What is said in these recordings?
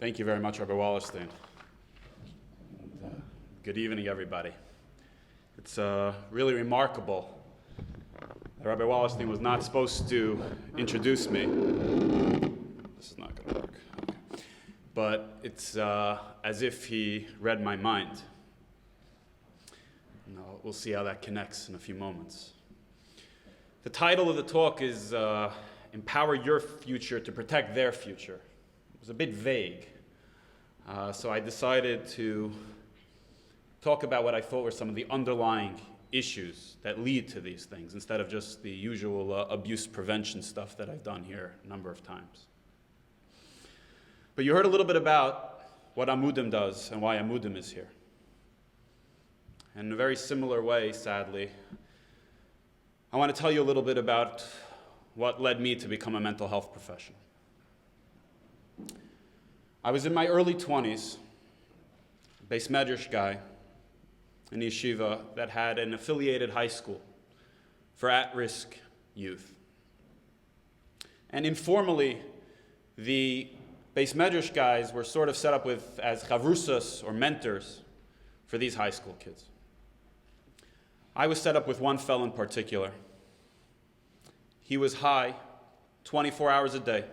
Thank you very much, Rabbi Wallerstein. Good evening, everybody. It's really remarkable that Rabbi Wallerstein was not supposed to introduce me. This is not going to work. Okay. But it's as if he read my mind. We'll see how that connects in a few moments. The title of the talk is Empower Your Future to Protect Their Future. It was a bit vague. So I decided to talk about what I thought were some of the underlying issues that lead to these things, instead of just the usual abuse prevention stuff that I've done here a number of times. But you heard a little bit about what Amudim does and why Amudim is here. And in a very similar way, sadly, I want to tell you a little bit about what led me to become a mental health professional. I was in my early 20s, Beis Medrash guy, in yeshiva that had an affiliated high school for at-risk youth. And informally, the Beis Medrash guys were sort of set up as chavrusas, or mentors, for these high school kids. I was set up with one fellow in particular. He was high 24 hours a day,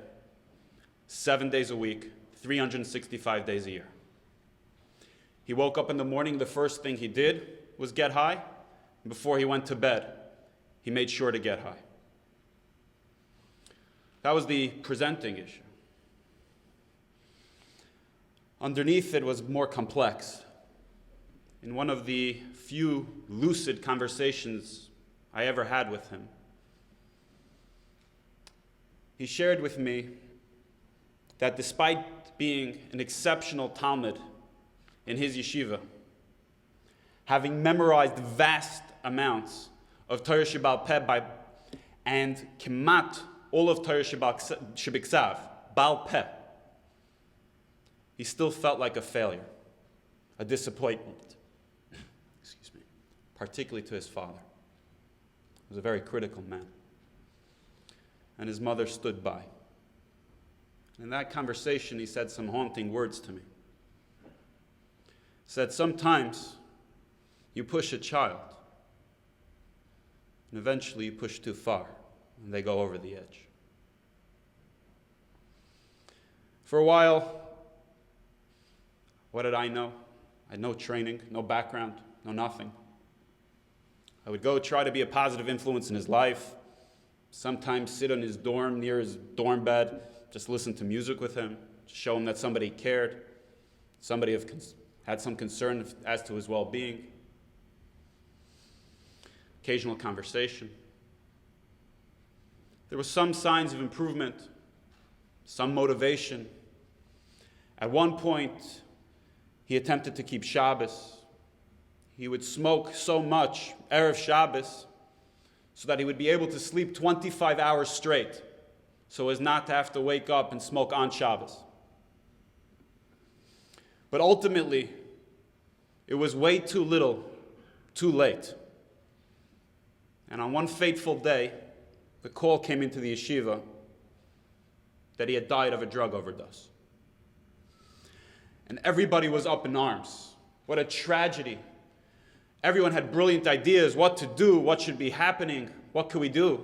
7 days a week, 365 days a year. He woke up in the morning, the first thing he did was get high. And before he went to bed, he made sure to get high. That was the presenting issue. Underneath it was more complex. In one of the few lucid conversations I ever had with him, he shared with me that despite being an exceptional Talmud in his yeshiva, having memorized vast amounts of Torah Sheba'al Peh and kemat all of Torah Shebiksav, Baal Peh, he still felt like a failure, a disappointment. Particularly to his father. He was a very critical man. And his mother stood by. In that conversation, he said some haunting words to me. He said, sometimes you push a child, and eventually you push too far, and they go over the edge. For a while, what did I know? I had no training, no background, no nothing. I would go try to be a positive influence in his life, sometimes sit on his dorm, near his dorm bed, just listen to music with him, show him that somebody cared, somebody had some concern as to his well-being. Occasional conversation. There were some signs of improvement, some motivation. At one point, he attempted to keep Shabbos. He would smoke so much Erev Shabbos so that he would be able to sleep 25 hours straight so as not to have to wake up and smoke on Shabbos. But ultimately, it was way too little, too late. And on one fateful day, the call came into the yeshiva that he had died of a drug overdose. And everybody was up in arms. What a tragedy. Everyone had brilliant ideas, what to do, what should be happening, what could we do?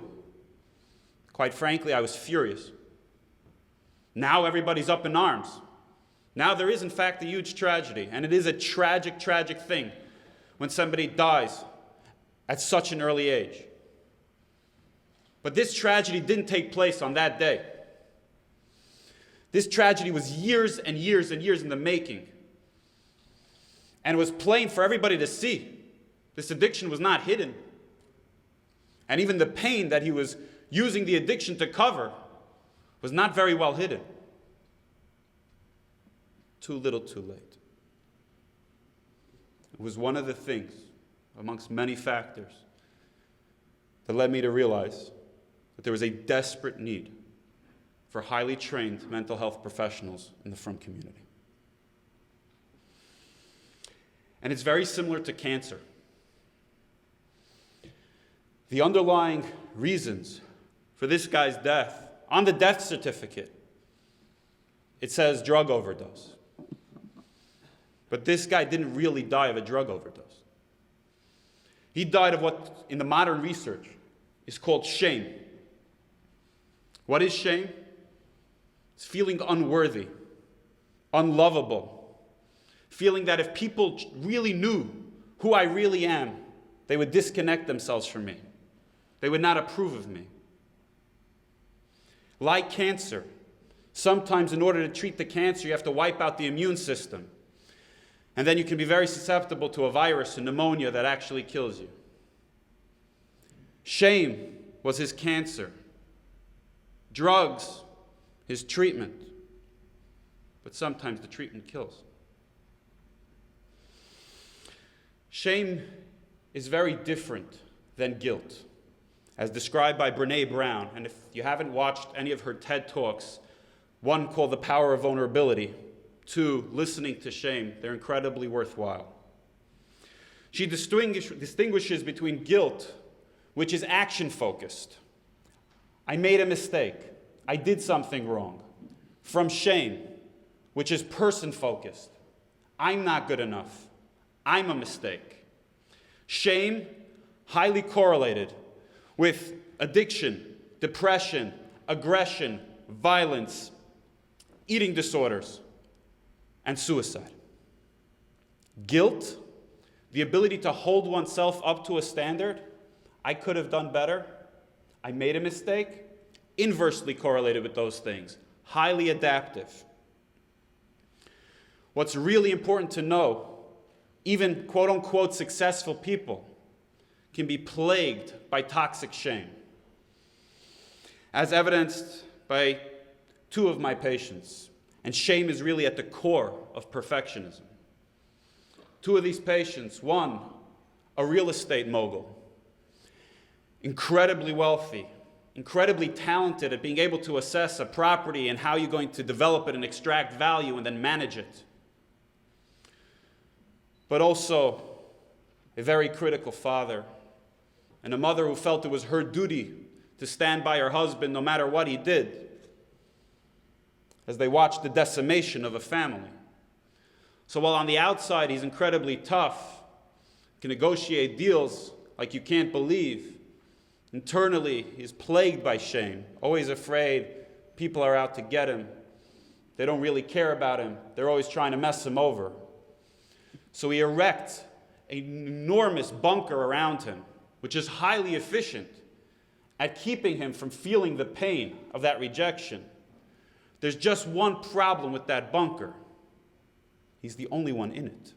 Quite frankly, I was furious. Now everybody's up in arms. Now there is, in fact, a huge tragedy, and it is a tragic, tragic thing when somebody dies at such an early age. But this tragedy didn't take place on that day. This tragedy was years and years and years in the making, and it was plain for everybody to see. This addiction was not hidden. And even the pain that he was using the addiction to cover was not very well hidden. Too little, too late. It was one of the things, amongst many factors, that led me to realize that there was a desperate need for highly trained mental health professionals in the frum community. And it's very similar to cancer. The underlying reasons for this guy's death, on the death certificate, it says drug overdose. But this guy didn't really die of a drug overdose. He died of what, in the modern research, is called shame. What is shame? It's feeling unworthy, unlovable, feeling that if people really knew who I really am, they would disconnect themselves from me. They would not approve of me. Like cancer, sometimes in order to treat the cancer, you have to wipe out the immune system. And then you can be very susceptible to a virus, a pneumonia that actually kills you. Shame was his cancer. Drugs, his treatment. But sometimes the treatment kills. Shame is very different than guilt, as described by Brené Brown. And if you haven't watched any of her TED Talks, one called The Power of Vulnerability, two, Listening to Shame, they're incredibly worthwhile. She distinguishes between guilt, which is action-focused. I made a mistake. I did something wrong. From shame, which is person-focused. I'm not good enough. I'm a mistake. Shame, highly correlated with addiction, depression, aggression, violence, eating disorders, and suicide. Guilt, the ability to hold oneself up to a standard. I could have done better. I made a mistake. Inversely correlated with those things. Highly adaptive. What's really important to know, even quote-unquote successful people can be plagued by toxic shame. As evidenced by two of my patients. And shame is really at the core of perfectionism. Two of these patients, one, a real estate mogul, incredibly wealthy, incredibly talented at being able to assess a property and how you're going to develop it and extract value and then manage it. But also a very critical father and a mother who felt it was her duty to stand by her husband no matter what he did, as they watched the decimation of a family. So while on the outside he's incredibly tough, can negotiate deals like you can't believe, internally he's plagued by shame, always afraid people are out to get him. They don't really care about him. They're always trying to mess him over. So he erects an enormous bunker around him, which is highly efficient at keeping him from feeling the pain of that rejection. There's just one problem with that bunker. He's the only one in it.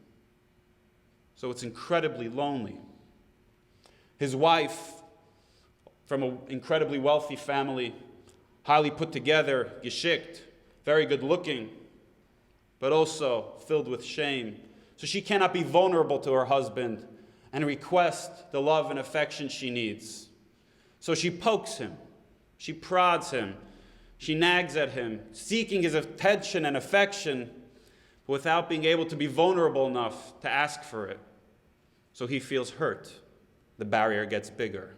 So it's incredibly lonely. His wife, from an incredibly wealthy family, highly put together, geschickt, very good looking, but also filled with shame. So she cannot be vulnerable to her husband and request the love and affection she needs. So she pokes him, she prods him, she nags at him, seeking his attention and affection without being able to be vulnerable enough to ask for it. So he feels hurt. The barrier gets bigger.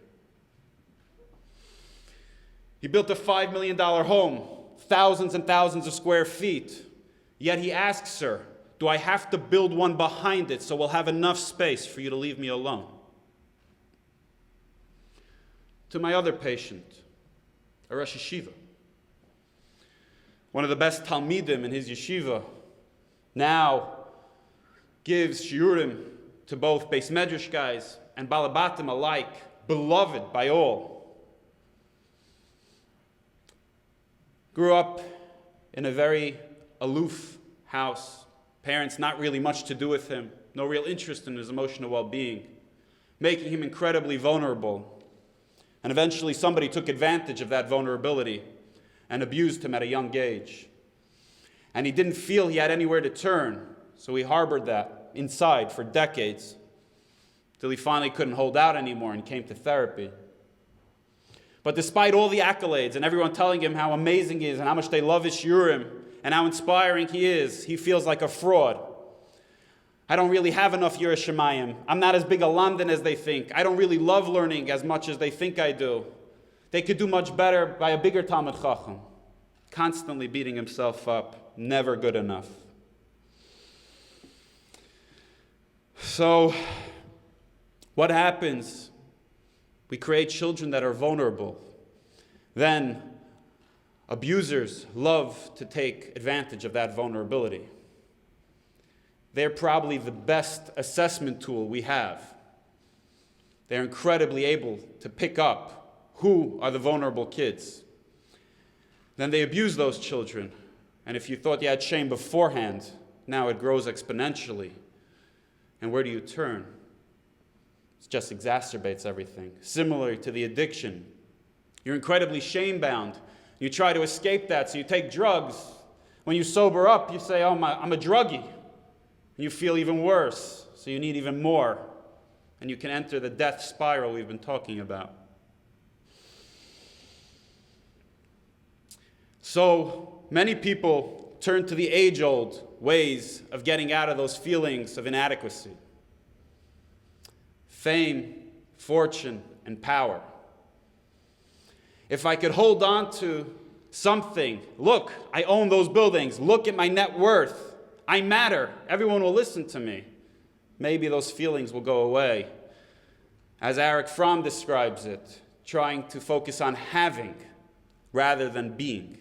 He built a $5 million home, thousands and thousands of square feet. Yet he asks her, do I have to build one behind it so we'll have enough space for you to leave me alone? To my other patient, a Rosh Yeshiva, one of the best Talmidim in his yeshiva, now gives shiurim to both Beis Medrash guys and Balabatim alike, beloved by all. Grew up in a very aloof house, parents not really much to do with him, no real interest in his emotional well-being, making him incredibly vulnerable. And eventually somebody took advantage of that vulnerability and abused him at a young age. And he didn't feel he had anywhere to turn, so he harbored that inside for decades, till he finally couldn't hold out anymore and came to therapy. But despite all the accolades and everyone telling him how amazing he is and how much they love his shiurim and how inspiring he is, he feels like a fraud. I don't really have enough Yiras Shamayim. I'm not as big a London as they think. I don't really love learning as much as they think I do. They could do much better by a bigger Talmid Chacham. constantly beating himself up, never good enough. So, what happens? We create children that are vulnerable. Then, abusers love to take advantage of that vulnerability. They're probably the best assessment tool we have. They're incredibly able to pick up who are the vulnerable kids. Then they abuse those children. And if you thought you had shame beforehand, now it grows exponentially. And where do you turn? It just exacerbates everything. Similar to the addiction. You're incredibly shame-bound. You try to escape that, so you take drugs. When you sober up, you say, oh, I'm a druggie. And you feel even worse, so you need even more. And you can enter the death spiral we've been talking about. So many people turn to the age-old ways of getting out of those feelings of inadequacy. Fame, fortune, and power. If I could hold on to something, look, I own those buildings, look at my net worth, I matter, everyone will listen to me, maybe those feelings will go away. As Eric Fromm describes it, trying to focus on having rather than being.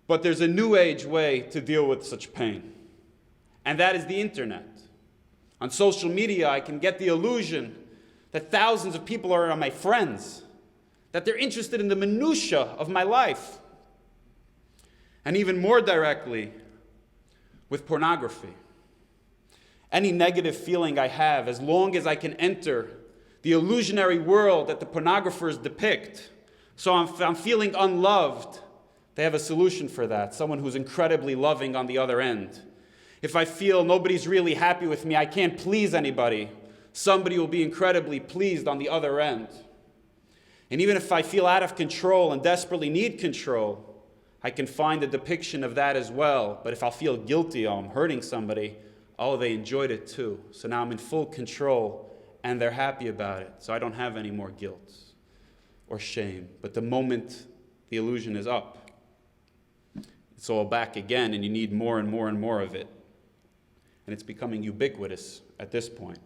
But there's a new age way to deal with such pain, and that is the internet. On social media, I can get the illusion that thousands of people are my friends, that they're interested in the minutiae of my life. And even more directly, with pornography. Any negative feeling I have, as long as I can enter the illusionary world that the pornographers depict, so if I'm feeling unloved, they have a solution for that, someone who's incredibly loving on the other end. If I feel nobody's really happy with me, I can't please anybody, somebody will be incredibly pleased on the other end. And even if I feel out of control and desperately need control, I can find a depiction of that as well. But if I'll feel guilty, I'm hurting somebody, oh, they enjoyed it too. So now I'm in full control and they're happy about it. So I don't have any more guilt or shame. But the moment the illusion is up, it's all back again and you need more and more and more of it. And it's becoming ubiquitous at this point.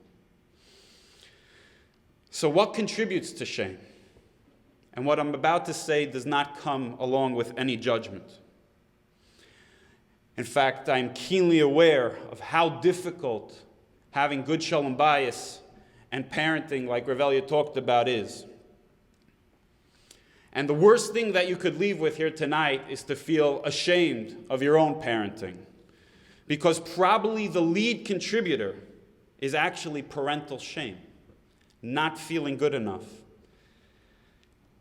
So what contributes to shame? And what I'm about to say does not come along with any judgment. In fact, I'm keenly aware of how difficult having good shalom bayis and parenting, like Revelia talked about, is. And the worst thing that you could leave with here tonight is to feel ashamed of your own parenting. Because probably the lead contributor is actually parental shame, not feeling good enough.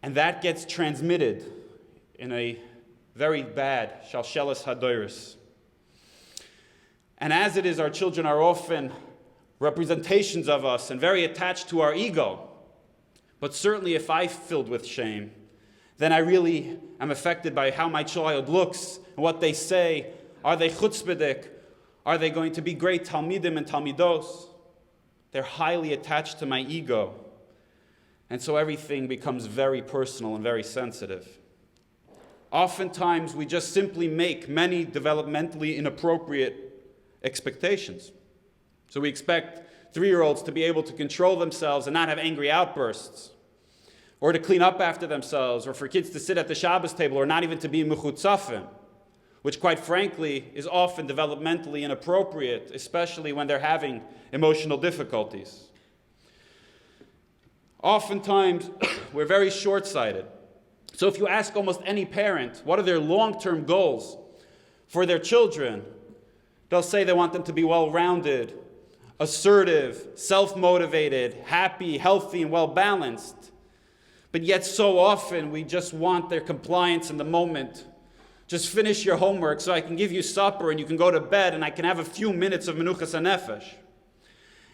And that gets transmitted in a very bad shalshelas hadoros. And as it is, our children are often representations of us and very attached to our ego. But certainly if I'm filled with shame, then I really am affected by how my child looks and what they say. Are they chutzpahdik? Are they going to be great talmidim and talmidos? They're highly attached to my ego. And so everything becomes very personal and very sensitive. Oftentimes, we just simply make many developmentally inappropriate expectations. So we expect 3-year-olds to be able to control themselves and not have angry outbursts, or to clean up after themselves, or for kids to sit at the Shabbos table, or not even to be mechutzafim, which quite frankly is often developmentally inappropriate, especially when they're having emotional difficulties. Oftentimes, we're very short-sighted. So if you ask almost any parent, what are their long-term goals for their children, they'll say they want them to be well-rounded, assertive, self-motivated, happy, healthy, and well-balanced. But yet so often we just want their compliance in the moment. Just finish your homework so I can give you supper and you can go to bed and I can have a few minutes of menuchas hanefesh.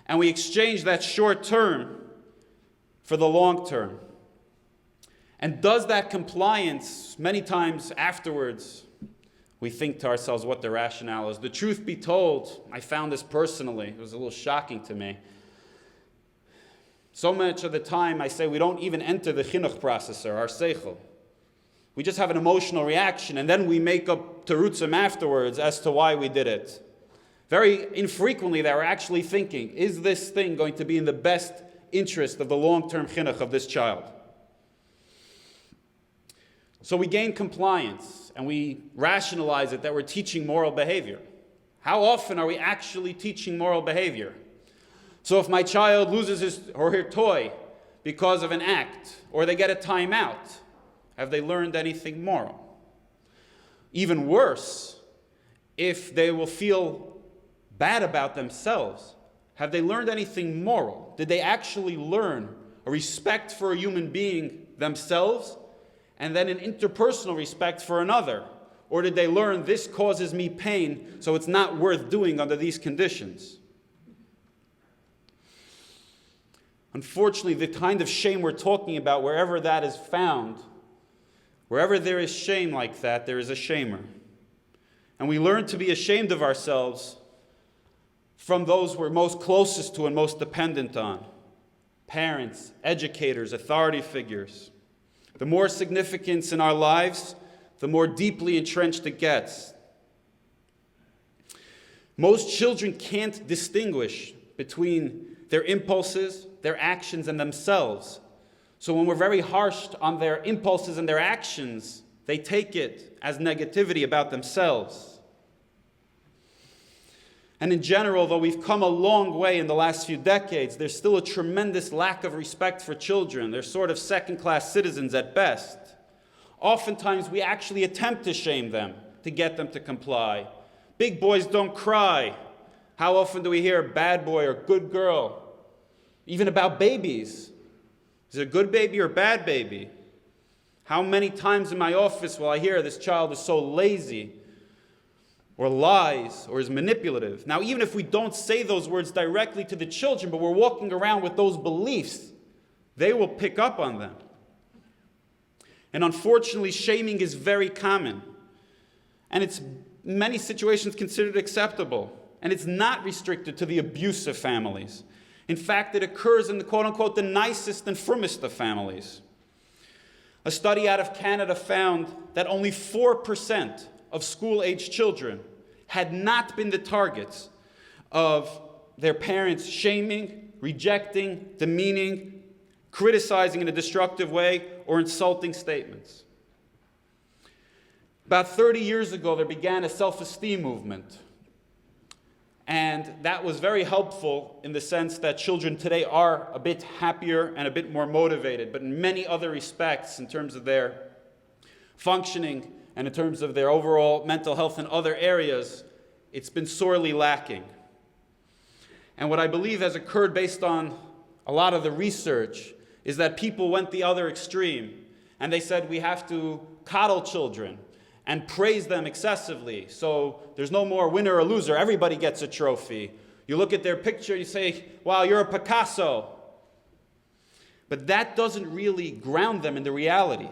And we exchange that short term for the long term. And does that compliance, many times afterwards, we think to ourselves what the rationale is. The truth be told, I found this personally. It was a little shocking to me. So much of the time I say we don't even enter the chinuch processor, our seichel. We just have an emotional reaction, and then we make up terutzim afterwards as to why we did it. Very infrequently, they were actually thinking, is this thing going to be in the best interest of the long-term chinuch of this child? So we gain compliance, and we rationalize it that we're teaching moral behavior. How often are we actually teaching moral behavior? So if my child loses his or her toy because of an act, or they get a timeout, have they learned anything moral? Even worse, if they will feel bad about themselves, have they learned anything moral? Did they actually learn a respect for a human being themselves, and then an interpersonal respect for another? Or did they learn this causes me pain, so it's not worth doing under these conditions? Unfortunately, the kind of shame we're talking about, wherever that is found, wherever there is shame like that, there is a shamer. And we learn to be ashamed of ourselves from those we're most closest to and most dependent on. Parents, educators, authority figures. The more significance in our lives, the more deeply entrenched it gets. Most children can't distinguish between their impulses, their actions, and themselves. So when we're very harsh on their impulses and their actions, they take it as negativity about themselves. And in general, though we've come a long way in the last few decades, there's still a tremendous lack of respect for children. They're sort of second-class citizens at best. Oftentimes, we actually attempt to shame them, to get them to comply. Big boys don't cry. How often do we hear bad boy or good girl? Even about babies. Is it a good baby or bad baby? How many times in my office will I hear this child is so lazy, or lies, or is manipulative? Now, even if we don't say those words directly to the children, but we're walking around with those beliefs, they will pick up on them. And unfortunately, shaming is very common. And it's in many situations considered acceptable. And it's not restricted to the abusive families. In fact, it occurs in the quote-unquote the nicest and frommest of families. A study out of Canada found that only 4% of school-aged children had not been the targets of their parents shaming, rejecting, demeaning, criticizing in a destructive way, or insulting statements. About 30 years ago, there began a self-esteem movement. And that was very helpful in the sense that children today are a bit happier and a bit more motivated, but in many other respects, in terms of their functioning and in terms of their overall mental health in other areas, it's been sorely lacking. And what I believe has occurred based on a lot of the research is that people went the other extreme, and they said we have to coddle children and praise them excessively. So there's no more winner or loser. Everybody gets a trophy. You look at their picture, you say, wow, you're a Picasso. But that doesn't really ground them in the reality.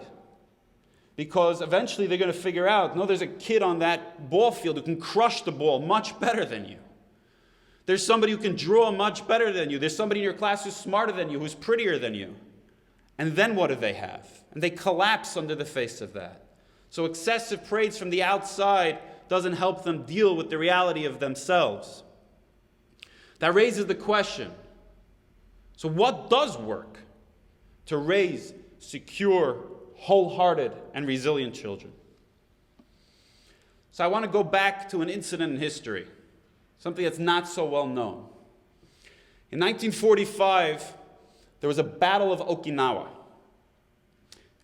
Because eventually they're going to figure out, no, there's a kid on that ball field who can crush the ball much better than you. There's somebody who can draw much better than you. There's somebody in your class who's smarter than you, who's prettier than you. And then what do they have? And they collapse under the face of that. So excessive praise from the outside doesn't help them deal with the reality of themselves. That raises the question, so what does work to raise secure, wholehearted, and resilient children? So I want to go back to an incident in history, something that's not so well known. In 1945, there was a Battle of Okinawa.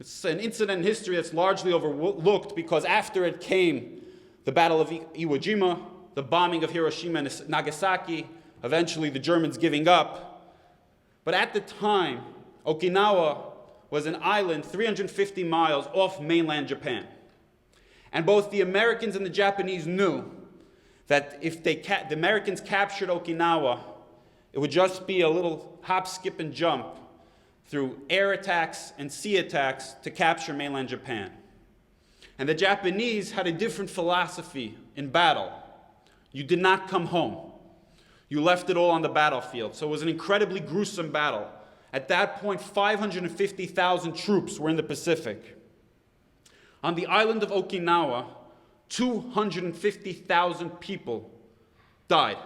It's an incident in history that's largely overlooked because after it came the Battle of Iwo Jima, the bombing of Hiroshima and Nagasaki, eventually the Germans giving up. But at the time, Okinawa was an island 350 miles off mainland Japan. And both the Americans and the Japanese knew that if the Americans captured Okinawa, it would just be a little hop, skip, and jump through air attacks and sea attacks to capture mainland Japan. And the Japanese had a different philosophy in battle. You did not come home. You left it all on the battlefield. So it was an incredibly gruesome battle. At that point, 550,000 troops were in the Pacific. On the island of Okinawa, 250,000 people died.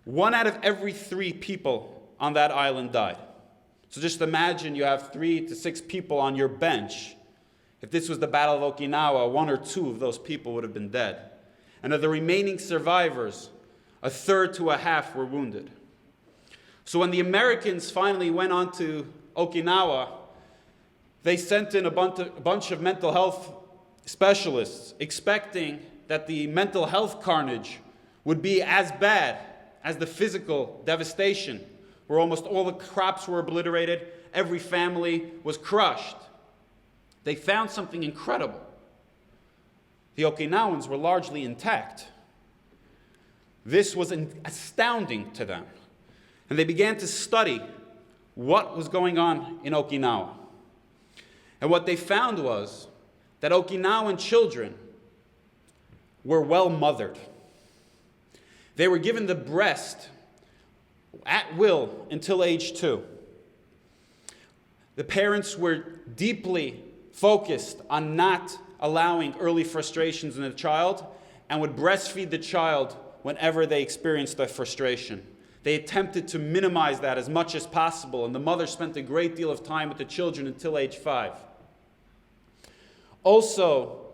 1 out of every 3 people on that island died. So just imagine you have 3 to 6 people on your bench. If this was the Battle of Okinawa, 1 or 2 of those people would have been dead. And of the remaining survivors, 1/3 to 1/2 were wounded. So when the Americans finally went on to Okinawa, they sent in a bunch of mental health specialists, expecting that the mental health carnage would be as bad as the physical devastation, where almost all the crops were obliterated, every family was crushed. They found something incredible. The Okinawans were largely intact. This was astounding to them. And they began to study what was going on in Okinawa. And what they found was that Okinawan children were well mothered. They were given the breast at will until age 2. The parents were deeply focused on not allowing early frustrations in the child and would breastfeed the child whenever they experienced a frustration. They attempted to minimize that as much as possible, and the mother spent a great deal of time with the children until age 5. Also,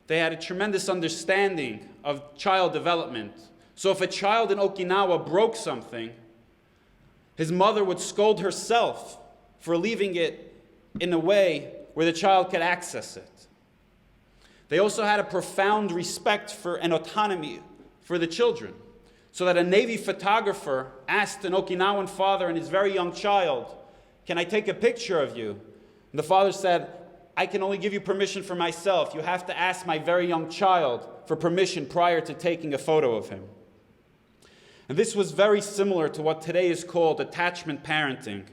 they had a tremendous understanding of child development. So if a child in Okinawa broke something, his mother would scold herself for leaving it in a way where the child could access it. They also had a profound respect for and autonomy for the children, so that a Navy photographer asked an Okinawan father and his very young child, "Can I take a picture of you?" And the father said, "I can only give you permission for myself. You have to ask my very young child for permission prior to taking a photo of him." And this was very similar to what today is called attachment parenting,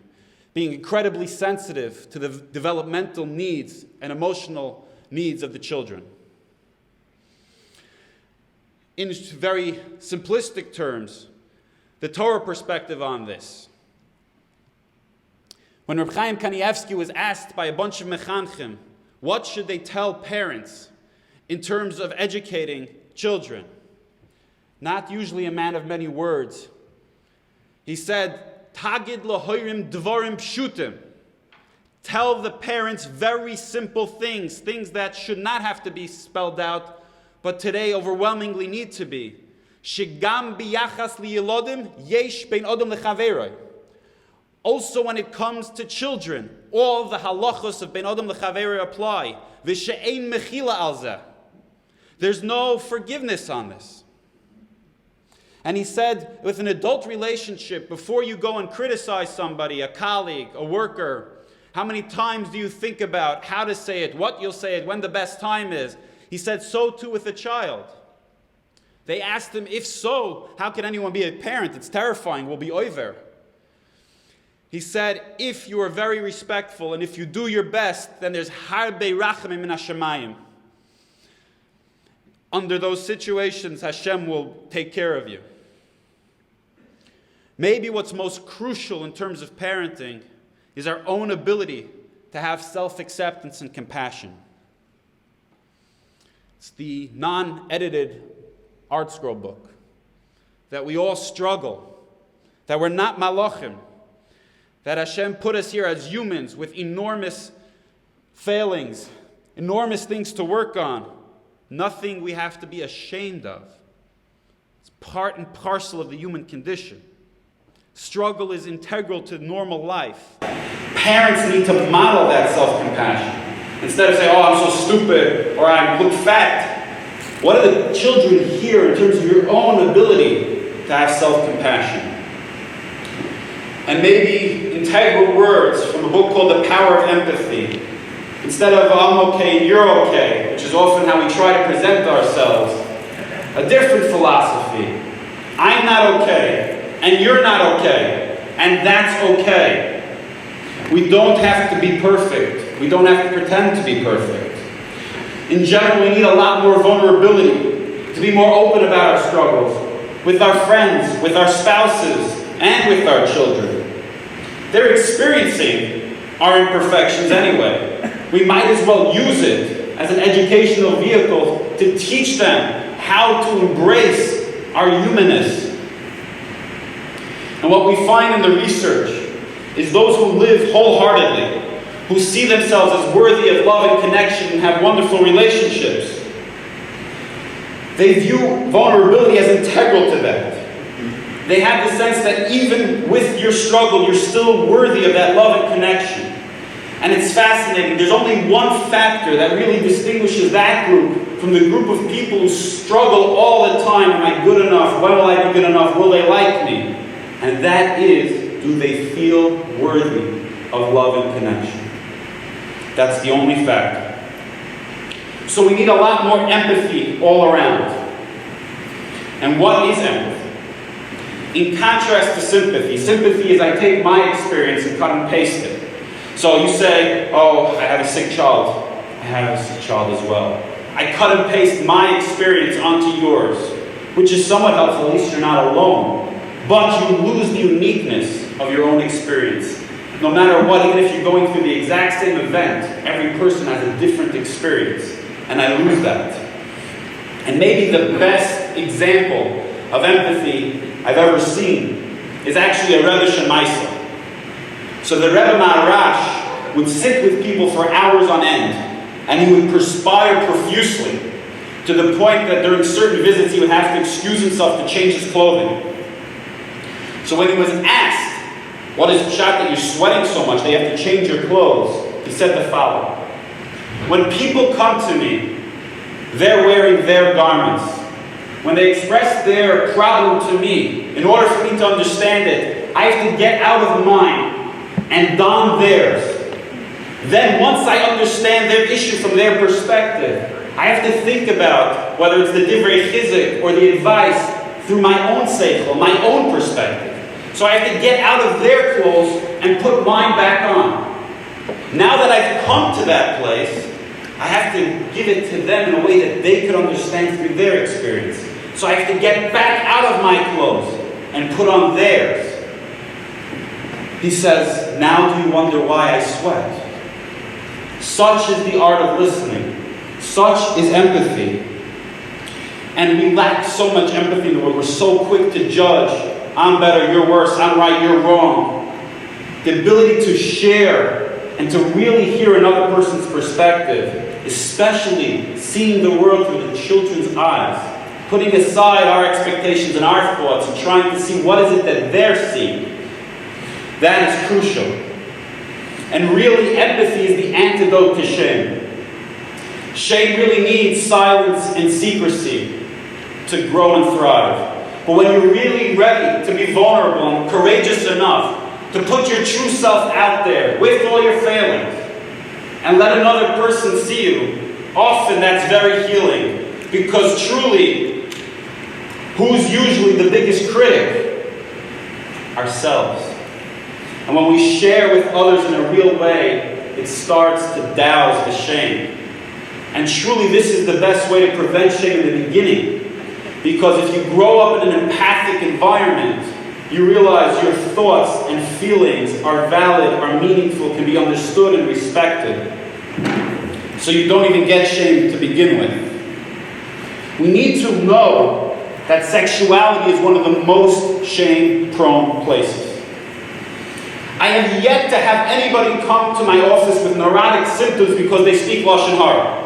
being incredibly sensitive to the developmental needs and emotional needs of the children. In very simplistic terms, the Torah perspective on this. When Reb Chaim Kanievsky was asked by a bunch of mechanchim, what should they tell parents in terms of educating children? Not usually a man of many words. He said, Tagid lahoirim dvorim pshutim. Tell the parents very simple things, things that should not have to be spelled out, but today overwhelmingly need to be. Shigam biyachas liyilodim yesh bein odom lechaveroi. Also when it comes to children, all the halachos of bein odom lechaveroi apply. V'she'ein mechila al zeh. There's no forgiveness on this. And he said, with an adult relationship, before you go and criticize somebody, a colleague, a worker, how many times do you think about how to say it, what you'll say it, when the best time is? He said, so too with a child. They asked him, if so, how can anyone be a parent? It's terrifying, we'll be over. He said, if you are very respectful and if you do your best, then there's harbe rachamim min hashemayim. Under those situations, Hashem will take care of you. Maybe what's most crucial in terms of parenting is our own ability to have self-acceptance and compassion. It's the non-edited art scroll book that we all struggle, that we're not malachim, that Hashem put us here as humans with enormous failings, enormous things to work on, nothing we have to be ashamed of. It's part and parcel of the human condition. Struggle is integral to normal life. Parents need to model that self-compassion. Instead of saying, oh, I'm so stupid, or I look fat. What do the children hear in terms of your own ability to have self-compassion? And maybe integral words from a book called The Power of Empathy. Instead of, I'm okay and you're okay, which is often how we try to present ourselves, a different philosophy. I'm not okay. And you're not okay. And that's okay. We don't have to be perfect. We don't have to pretend to be perfect. In general, we need a lot more vulnerability to be more open about our struggles with our friends, with our spouses, and with our children. They're experiencing our imperfections anyway. we might as well use it as an educational vehicle to teach them how to embrace our humanness. And what we find in the research is those who live wholeheartedly, who see themselves as worthy of love and connection and have wonderful relationships, they view vulnerability as integral to that. They have the sense that even with your struggle, you're still worthy of that love and connection. And it's fascinating. There's only one factor that really distinguishes that group from the group of people who struggle all the time. Am I good enough? When will I be good enough? Will they like me? And that is, do they feel worthy of love and connection? That's the only factor. So we need a lot more empathy all around. And what is empathy? In contrast to sympathy, sympathy is I take my experience and cut and paste it. So you say, oh, I have a sick child. I have a sick child as well. I cut and paste my experience onto yours, which is somewhat helpful, at least you're not alone. But you lose the uniqueness of your own experience. No matter what, even if you're going through the exact same event, every person has a different experience. And I lose that. And maybe the best example of empathy I've ever seen is actually a Rebbe Shemaisa. So the Rebbe Maharash would sit with people for hours on end, and he would perspire profusely, to the point that during certain visits he would have to excuse himself to change his clothing. So when he was asked, what is pshat that you're sweating so much, they have to change your clothes, he said the following: when people come to me, they're wearing their garments. When they express their problem to me, in order for me to understand it, I have to get out of mine and don theirs. Then once I understand their issue from their perspective, I have to think about whether it's the divrei chizik or the advice through my own seichel, my own perspective. So I have to get out of their clothes and put mine back on. Now that I've come to that place, I have to give it to them in a way that they could understand through their experience. So I have to get back out of my clothes and put on theirs. He says, now do you wonder why I sweat? Such is the art of listening. Such is empathy. And we lack so much empathy in the world. We're so quick to judge. I'm better, you're worse, I'm right, you're wrong. The ability to share and to really hear another person's perspective, especially seeing the world through the children's eyes, putting aside our expectations and our thoughts and trying to see what is it that they're seeing, that is crucial. And really, empathy is the antidote to shame. Shame really needs silence and secrecy to grow and thrive. But when you're really ready to be vulnerable and courageous enough to put your true self out there with all your failings and let another person see you, often that's very healing. Because truly, who's usually the biggest critic? Ourselves. And when we share with others in a real way, it starts to douse the shame. And truly, this is the best way to prevent shame in the beginning. Because if you grow up in an empathic environment, you realize your thoughts and feelings are valid, are meaningful, can be understood and respected. So you don't even get shame to begin with. We need to know that sexuality is one of the most shame-prone places. I have yet to have anybody come to my office with neurotic symptoms because they speak Lashon Hara.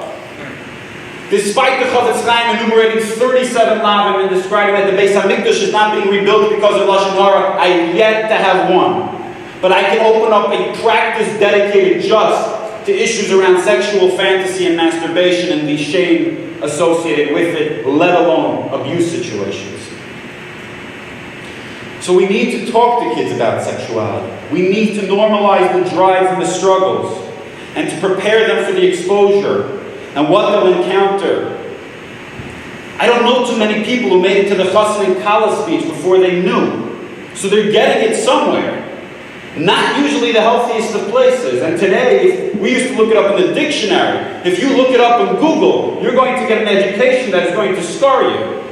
Despite the Chofetz Chaim enumerating 37 lavim and describing that the Beis HaMikdash is not being rebuilt because of Lashon Hara, I have yet to have one. But I can open up a practice dedicated just to issues around sexual fantasy and masturbation and the shame associated with it, let alone abuse situations. So we need to talk to kids about sexuality. We need to normalize the drives and the struggles and to prepare them for the exposure and what they'll encounter. I don't know too many people who made it to the Chassan and Kala speech before they knew. So they're getting it somewhere. Not usually the healthiest of places. And today, we used to look it up in the dictionary. If you look it up in Google, you're going to get an education that is going to scar you.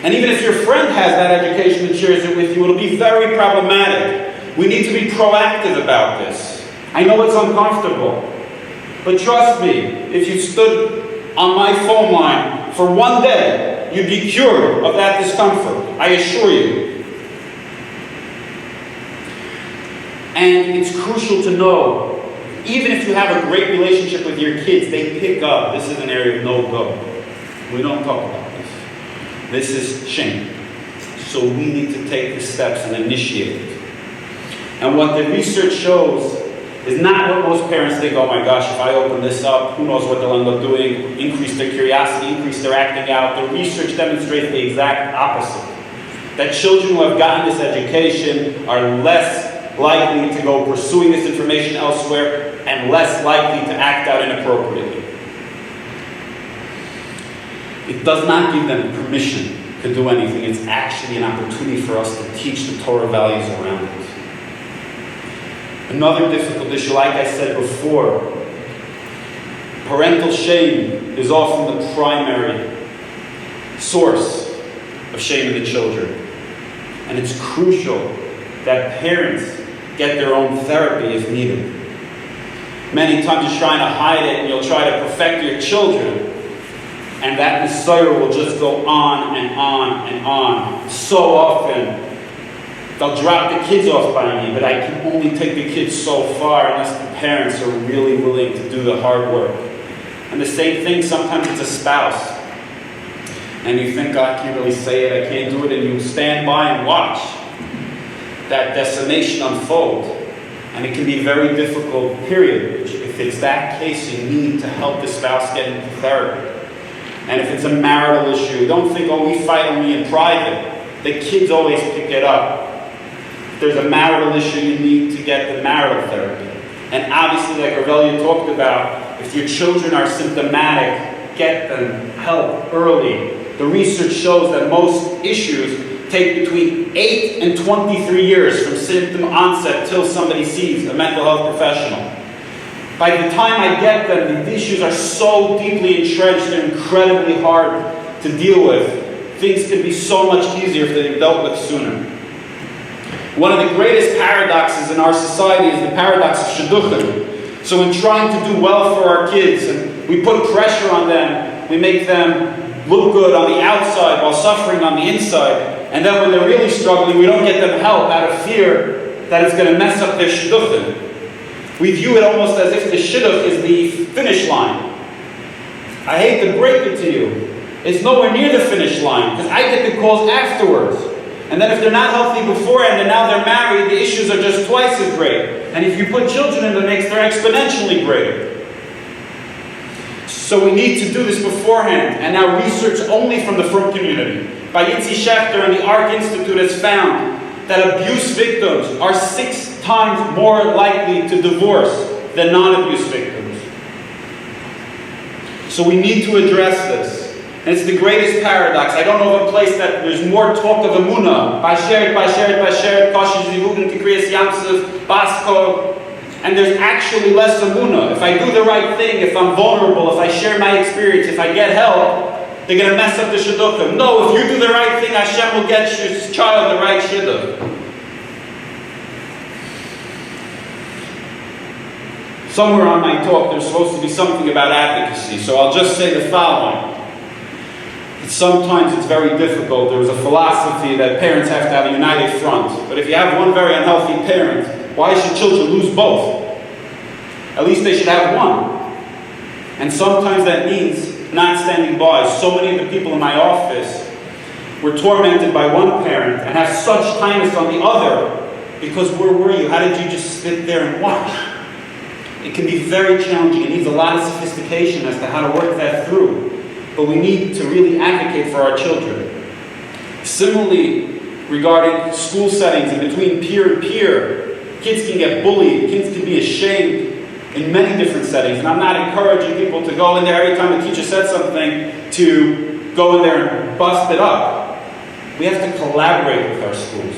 And even if your friend has that education and shares it with you, it'll be very problematic. We need to be proactive about this. I know it's uncomfortable. But trust me, if you stood on my phone line for one day, you'd be cured of that discomfort, I assure you. And it's crucial to know, even if you have a great relationship with your kids, they pick up, this is an area of no-go. We don't talk about this. This is shame. So we need to take the steps and initiate it. And what the research shows is not what most parents think, oh my gosh, if I open this up, who knows what they'll end up doing, increase their curiosity, increase their acting out. The research demonstrates the exact opposite. That children who have gotten this education are less likely to go pursuing this information elsewhere and less likely to act out inappropriately. It does not give them permission to do anything. It's actually an opportunity for us to teach the Torah values around it. Another difficult issue, like I said before, parental shame is often the primary source of shame in the children. And it's crucial that parents get their own therapy if needed. Many times you're trying to hide it and you'll try to perfect your children, and that desire will just go on and on and on. So often, they'll drop the kids off by me, but I can only take the kids so far unless the parents are really willing to do the hard work. And the same thing, sometimes it's a spouse. And you think, I can't really say it, I can't do it, and you stand by and watch that decimation unfold. And it can be a very difficult period. If it's that case, you need to help the spouse get into therapy. And if it's a marital issue, don't think, oh, we fight only in private. The kids always pick it up. If there's a marital issue, you need to get the marital therapy. And obviously, like Aurelia talked about, if your children are symptomatic, get them help early. The research shows that most issues take between 8 and 23 years from symptom onset till somebody sees a mental health professional. By the time I get them, the issues are so deeply entrenched and incredibly hard to deal with. Things can be so much easier if they're dealt with sooner. One of the greatest paradoxes in our society is the paradox of shidduchim. So in trying to do well for our kids, and we put pressure on them, we make them look good on the outside while suffering on the inside, and then when they're really struggling, we don't get them help out of fear that it's going to mess up their shidduchim. We view it almost as if the shidduch is the finish line. I hate to break it to you. It's nowhere near the finish line, because I get the calls afterwards. And then if they're not healthy beforehand and now they're married, the issues are just twice as great. And if you put children in the mix, they're exponentially greater. So we need to do this beforehand. And now research only from the frum community by Yitzi Schechter and the ARC Institute has found that abuse victims are 6 times more likely to divorce than non-abuse victims. So we need to address this. And it's the greatest paradox. I don't know of a place that there's more talk of emunah. Basheret, Koshi Zivugin, Tikriyas Yamsuf, Basko. And there's actually less emunah. If I do the right thing, if I'm vulnerable, if I share my experience, if I get help, they're going to mess up the shidduchim. No, if you do the right thing, Hashem will get your child the right shidduch. Somewhere on my talk, there's supposed to be something about advocacy, so I'll just say the following. Sometimes it's very difficult. There was a philosophy that parents have to have a united front. But if you have one very unhealthy parent, why should children lose both? At least they should have one. And sometimes that means not standing by. So many of the people in my office were tormented by one parent and have such kindness on the other because where were you? How did you just sit there and watch? It can be very challenging. It needs a lot of sophistication as to how to work that through. But we need to really advocate for our children. Similarly, regarding school settings and between peer and peer, kids can get bullied, kids can be ashamed in many different settings. And I'm not encouraging people to go in there every time the teacher said something to go in there and bust it up. We have to collaborate with our schools.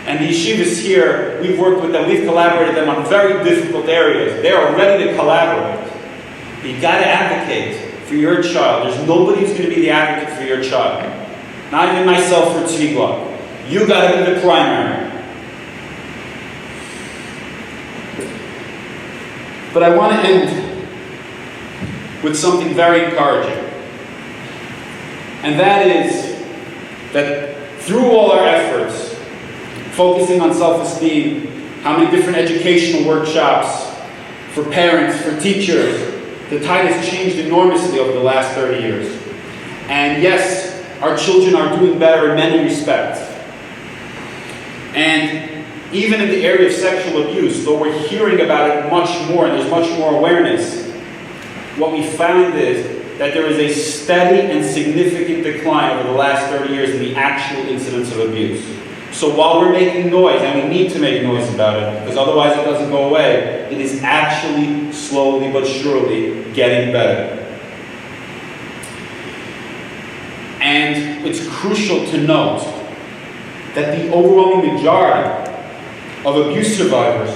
And the yeshivas here, we've worked with them, we've collaborated with them on very difficult areas. They are ready to collaborate. But you've got to advocate for your child. There's nobody who's going to be the advocate for your child. Not even myself for Tzvi. You got to be the primary. But I want to end with something very encouraging. And that is that through all our efforts, focusing on self-esteem, how many different educational workshops for parents, for teachers, the tide has changed enormously over the last 30 years. And yes, our children are doing better in many respects. And even in the area of sexual abuse, though we're hearing about it much more and there's much more awareness, what we found is that there is a steady and significant decline over the last 30 years in the actual incidence of abuse. So while we're making noise, and we need to make noise about it, because otherwise it doesn't go away, it is actually slowly but surely getting better. And it's crucial to note that the overwhelming majority of abuse survivors,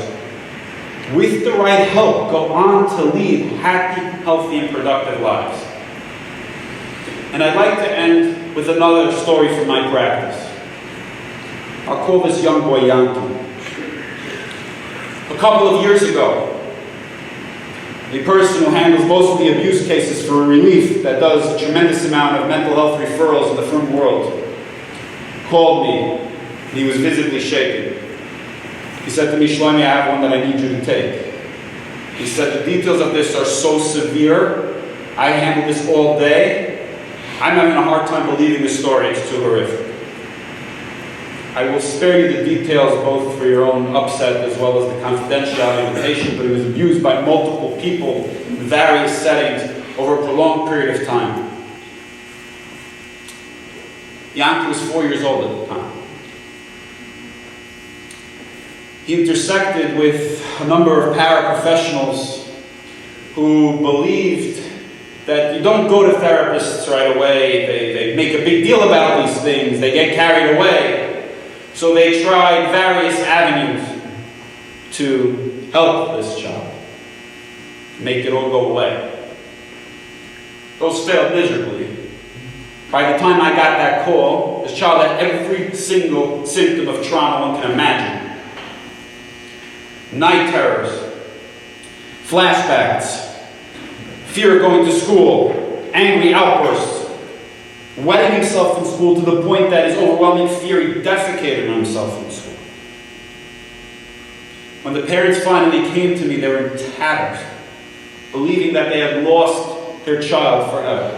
with the right help, go on to lead happy, healthy, and productive lives. And I'd like to end with another story from my practice. I'll call this young boy Yankee. A couple of years ago, a person who handles most of the abuse cases for relief, that does a tremendous amount of mental health referrals in the frum world, called me. He was visibly shaken. He said to me, "Shloimie, I have one that I need you to take." He said, "The details of this are so severe. I handle this all day. I'm having a hard time believing the story. It's too horrific." I will spare you the details both for your own upset as well as the confidentiality of the patient, but he was abused by multiple people in various settings over a prolonged period of time. Yankee was 4 years old at the time. He intersected with a number of paraprofessionals who believed that you don't go to therapists right away, they make a big deal about these things, they get carried away. So they tried various avenues to help this child, make it all go away. Those failed miserably. By the time I got that call, this child had every single symptom of trauma one can imagine. Night terrors, flashbacks, fear of going to school, angry outbursts, wetting himself in school to the point that his overwhelming fear he defecated on himself in school. When the parents finally came to me, they were in tatters, believing that they had lost their child forever.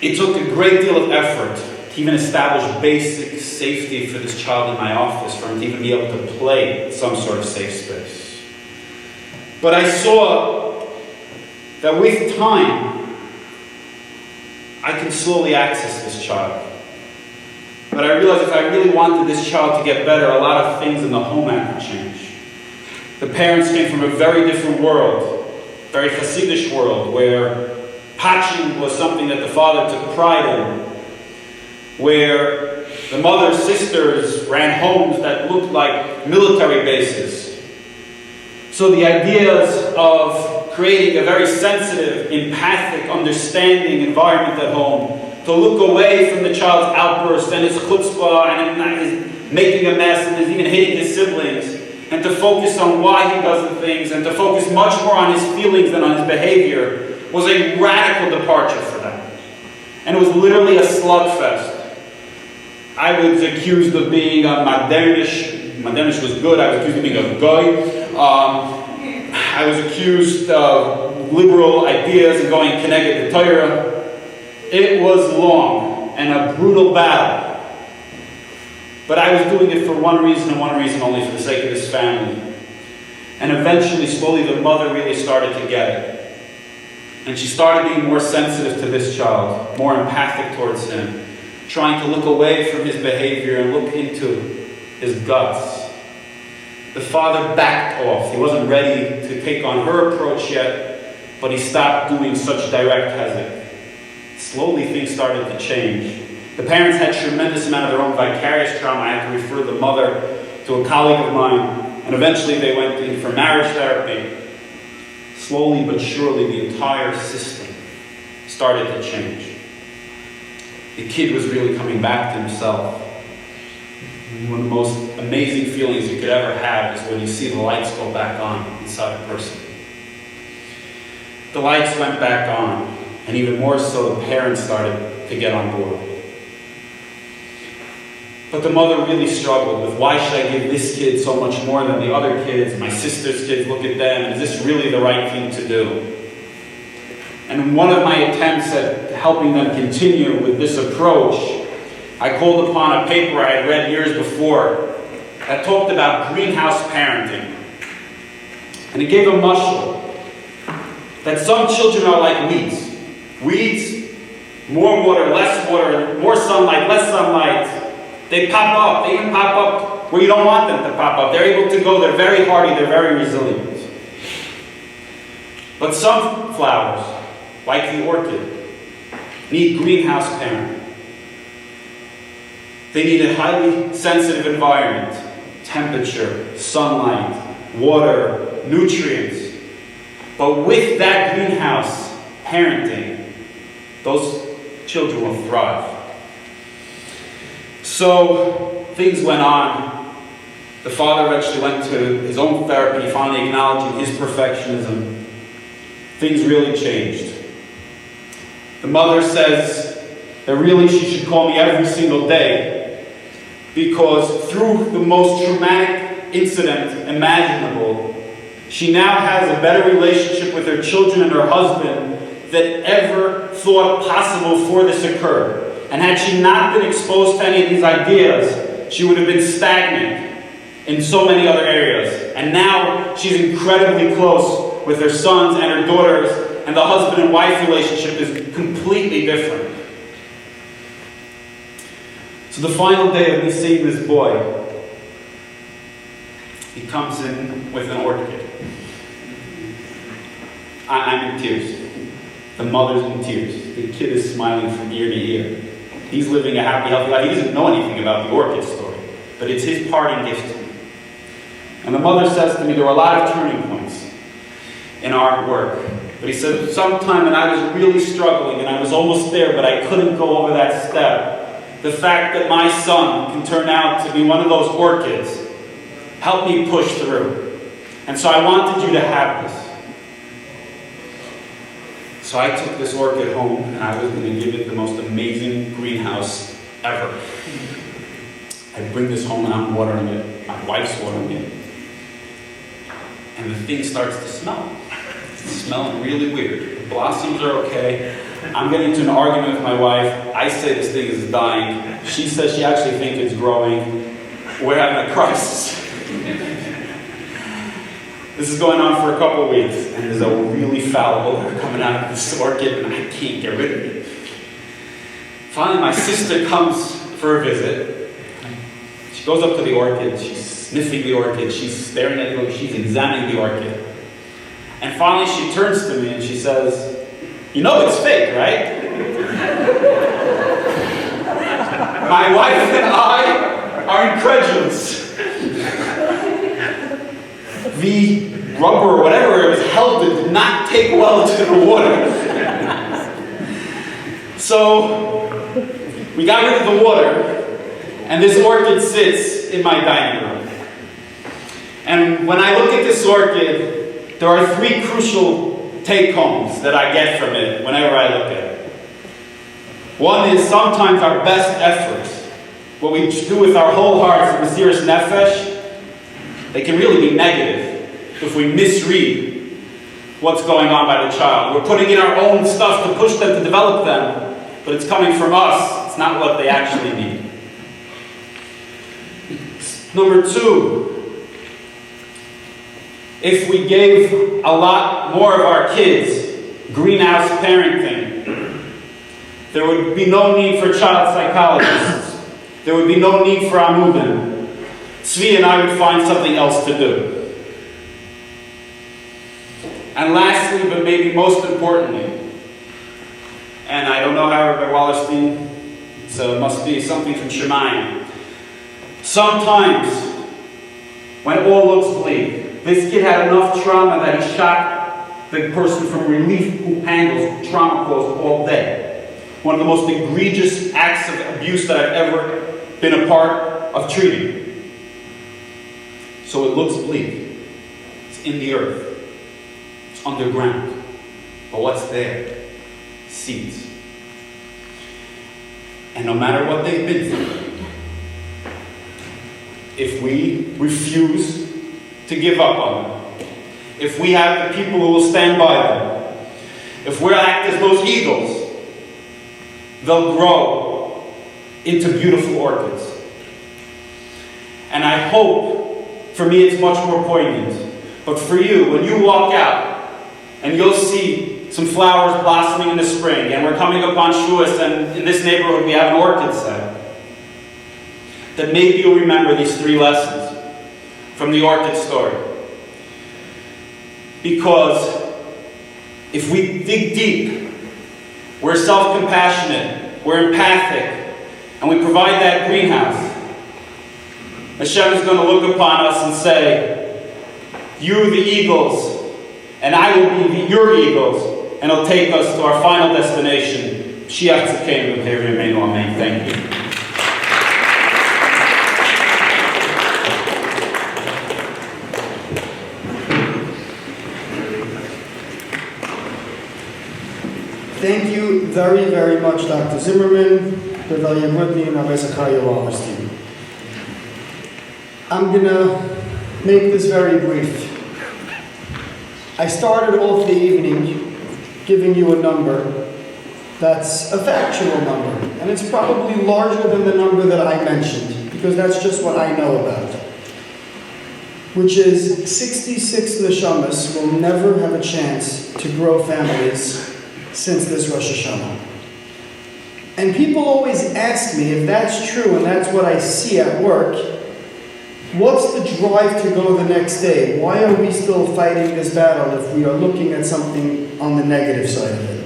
It took a great deal of effort to even establish basic safety for this child in my office, for him to even be able to play some sort of safe space. But I saw that with time, I can slowly access this child. But I realized if I really wanted this child to get better, a lot of things in the home had to change. The parents came from a very different world, very Hasidish world, where patching was something that the father took pride in, where the mother's sisters ran homes that looked like military bases. So the ideas of creating a very sensitive, empathic, understanding environment at home, to look away from the child's outburst and his chutzpah and his making a mess and his even hitting his siblings, and to focus on why he does the things and to focus much more on his feelings than on his behavior, was a radical departure for them. And it was literally a slugfest. I was accused of being a Modernish. Modernish was good. I was accused of being a goy. I was accused of liberal ideas and going connected to Torah. It was long and a brutal battle. But I was doing it for one reason and one reason only, for the sake of this family. And eventually, slowly, the mother really started to get it. And she started being more sensitive to this child, more empathic towards him, trying to look away from his behavior and look into his guts. The father backed off. He wasn't ready to take on her approach yet, but he stopped doing such direct hezek. Slowly, things started to change. The parents had a tremendous amount of their own vicarious trauma. I had to refer the mother to a colleague of mine, and eventually they went in for marriage therapy. Slowly but surely, the entire system started to change. The kid was really coming back to himself. One of the most amazing feelings you could ever have is when you see the lights go back on inside a person. the lights went back on, and even more so, the parents started to get on board. But the mother really struggled with, why should I give this kid so much more than the other kids? My sister's kids, look at them. Is this really the right thing to do? And in one of my attempts at helping them continue with this approach, I called upon a paper I had read years before that talked about greenhouse parenting. And it gave a mashal that some children are like weeds. Weeds, more water, more sunlight, less sunlight. They pop up. They can pop up where you don't want them to pop up. They're able to go. They're very hardy. They're very resilient. But some flowers, like the orchid, need greenhouse parenting. They need a highly sensitive environment, temperature, sunlight, water, nutrients. But with that greenhouse parenting, those children will thrive. So things went on. The father eventually went to his own therapy, finally acknowledging his perfectionism. Things really changed. The mother says that really she should call me every single day, because through the most traumatic incident imaginable, she now has a better relationship with her children and her husband than ever thought possible before this occurred. And had she not been exposed to any of these ideas, she would have been stagnant in so many other areas. And now she's incredibly close with her sons and her daughters, and the husband and wife relationship is completely different. So the final day of me seeing this boy, he comes in with an orchid. I'm in tears. The mother's in tears. The kid is smiling from ear to ear. He's living a happy, healthy life. He doesn't know anything about the orchid story, but it's his parting gift to me. And the mother says to me, there were a lot of turning points in our work. But he said, sometime when I was really struggling and I was almost there, but I couldn't go over that step, the fact that my son can turn out to be one of those orchids helped me push through. And so I wanted you to have this. So I took this orchid home, and I was going to give it the most amazing greenhouse ever. I bring this home and I'm watering it. My wife's watering it. And the thing starts to smell. It's smelling really weird. The blossoms are okay. I'm getting into an argument with my wife. I say this thing is dying. She says she actually thinks it's growing. We're having a crisis. This is going on for a couple of weeks, and there's a really foul odor coming out of this orchid, and I can't get rid of it. Finally, my sister comes for a visit. She goes up to the orchid, she's sniffing the orchid, she's staring at it, she's examining the orchid. And finally, she turns to me and she says, "You know it's fake, right?" My wife and I are incredulous. The rubber or whatever it was held did not take well to the water. So we got rid of the water, and this orchid sits in my dining room. And when I look at this orchid, there are three crucial take-homes that I get from it whenever I look at it. One is sometimes our best efforts, what we do with our whole hearts, the Mesiras Nefesh, they can really be negative if we misread what's going on by the child. We're putting in our own stuff to push them, to develop them, but it's coming from us. It's not what they actually need. Number two, if we gave a lot more of our kids greenhouse parenting, there would be no need for child psychologists. There would be no need for Amudim. Tzvi and I would find something else to do. And lastly, but maybe most importantly, and I don't know how Rabbi Wallerstein, so it must be something from Shloimie. Sometimes, when all looks bleak, this kid had enough trauma that he shot the person from relief who handles trauma calls all day. One of the most egregious acts of abuse that I've ever been a part of treating. So it looks bleak. It's in the earth. It's underground. But what's there? Seeds. And no matter what they've been through, if we refuse to give up on them, if we have the people who will stand by them, if we act as those eagles, they'll grow into beautiful orchids. And I hope, for me it's much more poignant, but for you, when you walk out and you'll see some flowers blossoming in the spring, and we're coming upon Shavuos, and in this neighborhood we have an orchid set, that maybe you'll remember these 3 lessons from the orchid story. Because if we dig deep, we're self-compassionate, we're empathic, and we provide that greenhouse, Hashem is going to look upon us and say, you the eagles, and I will be your eagles, and He'll take us to our final destination. Shiach Tzidkeinu B'Mehir Yameinu. Amen. Thank you. Thank you very, very much, Dr. Zimmerman, Rabbi Amudim, and Rabbi Zachariah. I'm going to make this very brief. I started off the evening giving you a number that's a factual number, and it's probably larger than the number that I mentioned, because that's just what I know about, which is 66 neshamas will never have a chance to grow families since this Rosh Hashanah. And people always ask me if that's true and that's what I see at work, what's the drive to go the next day? Why are we still fighting this battle if we are looking at something on the negative side of it?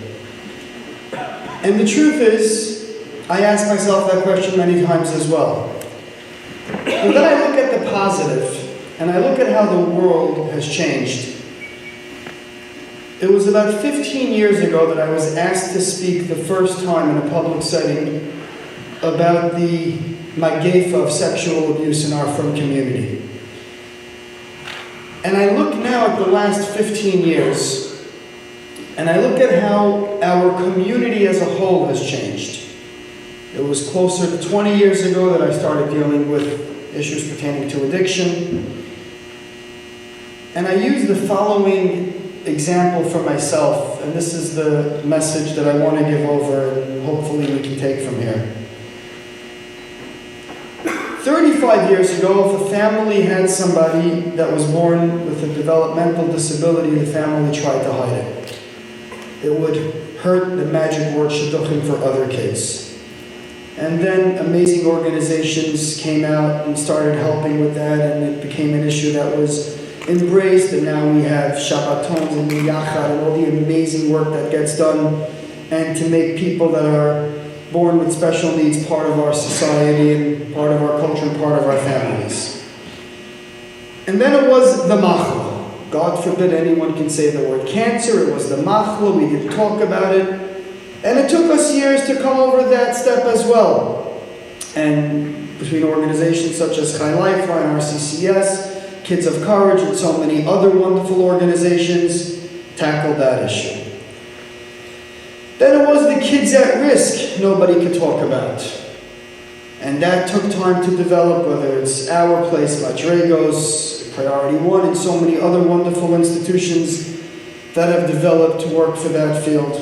And the truth is, I ask myself that question many times as well. And then I look at the positive, and I look at how the world has changed. It was about 15 years ago that I was asked to speak the first time in a public setting about the Magefa of sexual abuse in our frum community. And I look now at the last 15 years, and I look at how our community as a whole has changed. It was closer to 20 years ago that I started dealing with issues pertaining to addiction. And I use the following example for myself, and this is the message that I want to give over, and hopefully we can take from here. 35 years ago, if a family had somebody that was born with a developmental disability, the family tried to hide it. It would hurt the magic word shidduchim for other kids. And then amazing organizations came out and started helping with that, and it became an issue that was embraced, and now we have Shabbatons and Yachad and all the amazing work that gets done, and to make people that are born with special needs part of our society and part of our culture and part of our families. And then it was the machla. God forbid anyone can say the word cancer. It was the machla. We didn't talk about it. And it took us years to come over that step as well. And between organizations such as Chai Lifeline, RCCS, Kids of Courage, and so many other wonderful organizations tackled that issue. Then it was the kids at risk nobody could talk about. And that took time to develop, whether it's Our Place, Madregos, Priority One, and so many other wonderful institutions that have developed to work for that field.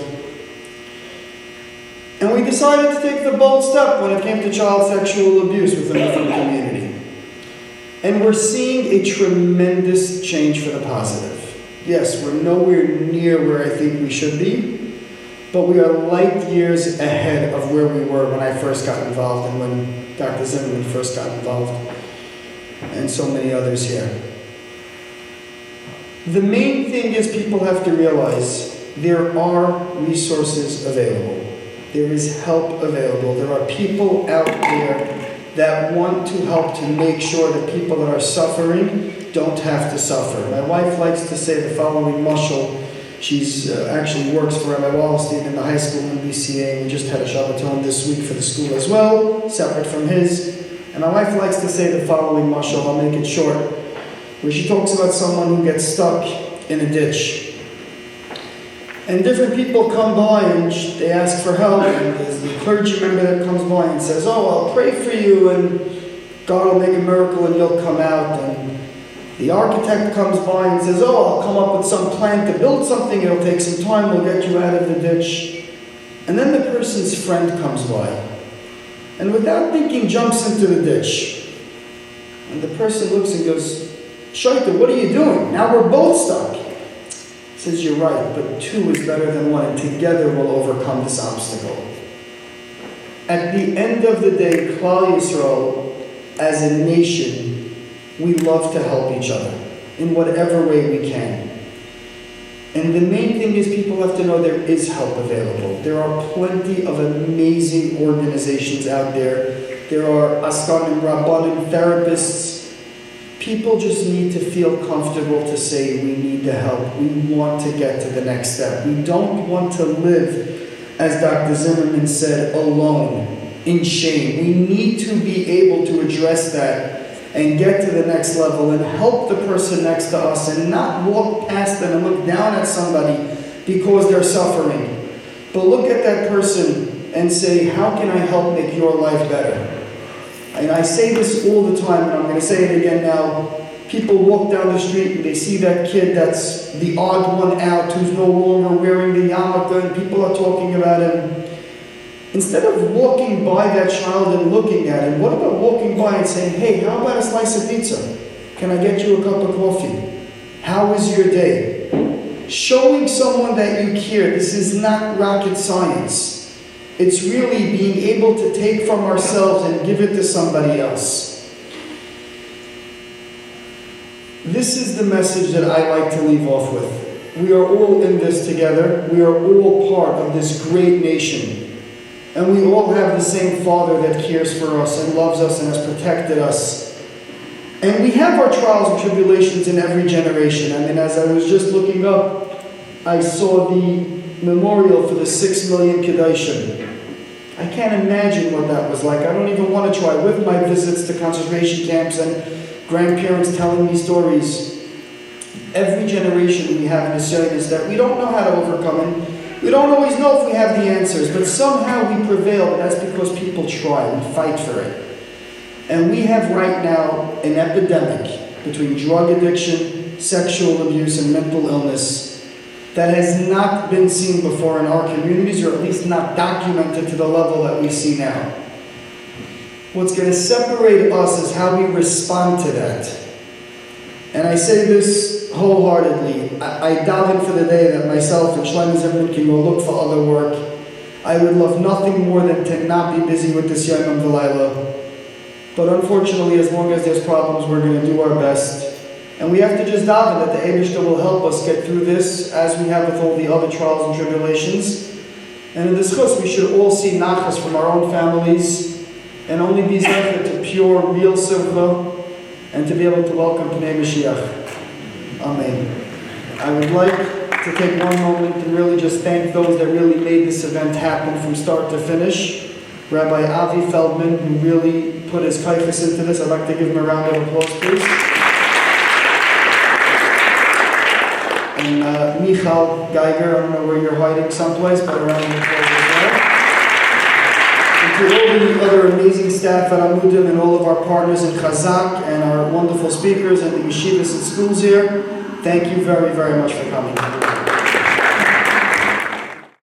And we decided to take the bold step when it came to child sexual abuse within the frum community. And we're seeing a tremendous change for the positive. Yes, we're nowhere near where I think we should be, but we are light years ahead of where we were when I first got involved and when Dr. Zimmerman first got involved, and so many others here. The main thing is people have to realize there are resources available. There is help available. There are people out there that want to help to make sure that people that are suffering don't have to suffer. My wife likes to say the following mashal. She's actually works for Rabbi Wallerstein in the high school in BCA. We just had a Shabbaton this week for the school as well, separate from his. And my wife likes to say the following mashal, I'll make it short, where she talks about someone who gets stuck in a ditch. And different people come by and they ask for help, and there's the clergy member that comes by and says, oh, I'll pray for you and God will make a miracle and you'll come out. And the architect comes by and says, oh, I'll come up with some plan to build something, it'll take some time, we'll get you out of the ditch. And then the person's friend comes by, and without thinking jumps into the ditch. And the person looks and goes, Shaita, what are you doing? Now we're both stuck. He says, you're right, but two is better than one, and together we'll overcome this obstacle. At the end of the day, Klal Yisrael, as a nation, we love to help each other in whatever way we can. And the main thing is people have to know there is help available. There are plenty of amazing organizations out there. There are askanim, rabbanim, therapists. People just need to feel comfortable to say, we need the help. We want to get to the next step. We don't want to live, as Dr. Zimmerman said, alone, in shame. We need to be able to address that and get to the next level and help the person next to us and not walk past them and look down at somebody because they're suffering. But look at that person and say, how can I help make your life better? And I say this all the time, and I'm going to say it again now. People walk down the street and they see that kid that's the odd one out who's no longer wearing the yarmulke, and people are talking about him. Instead of walking by that child and looking at him, what about walking by and saying, hey, how about a slice of pizza? Can I get you a cup of coffee? How is your day? Showing someone that you care. This is not rocket science. It's really being able to take from ourselves and give it to somebody else. This is the message that I like to leave off with. We are all in this together. We are all part of this great nation. And we all have the same Father that cares for us and loves us and has protected us. And we have our trials and tribulations in every generation. I mean, as I was just looking up, I saw the memorial for the 6 million Kedoshim. I can't imagine what that was like. I don't even want to try. With my visits to concentration camps and grandparents telling me stories, every generation we have in Israel is that we don't know how to overcome it. We don't always know if we have the answers, but somehow we prevail, but that's because people try, we fight for it. And we have right now an epidemic between drug addiction, sexual abuse, and mental illness that has not been seen before in our communities, or at least not documented to the level that we see now. What's going to separate us is how we respond to that. And I say this wholeheartedly. I daven for the day that myself and Shloimie Zimmerman can go look for other work. I would love nothing more than to not be busy with this Yom V'Layla. But unfortunately, as long as there's problems, we're going to do our best. And we have to just daven that the Eibishter will help us get through this, as we have with all the other trials and tribulations. And in this chus, we should all see nachas from our own families, and only be zecher to pure, real simcha, and to be able to welcome Pnei Mashiach. Amen. I would like to take one moment and really just thank those that really made this event happen from start to finish. Rabbi Avi Feldman, who really put his kaifas into this. I'd like to give him a round of applause, please. And Michal Geiger, I don't know where you're hiding someplace, but a round of applause as well. And to all the other amazing staff at Amudim and all of our partners in Chazak and our wonderful speakers and the yeshivas and schools here, thank you very, very much for coming.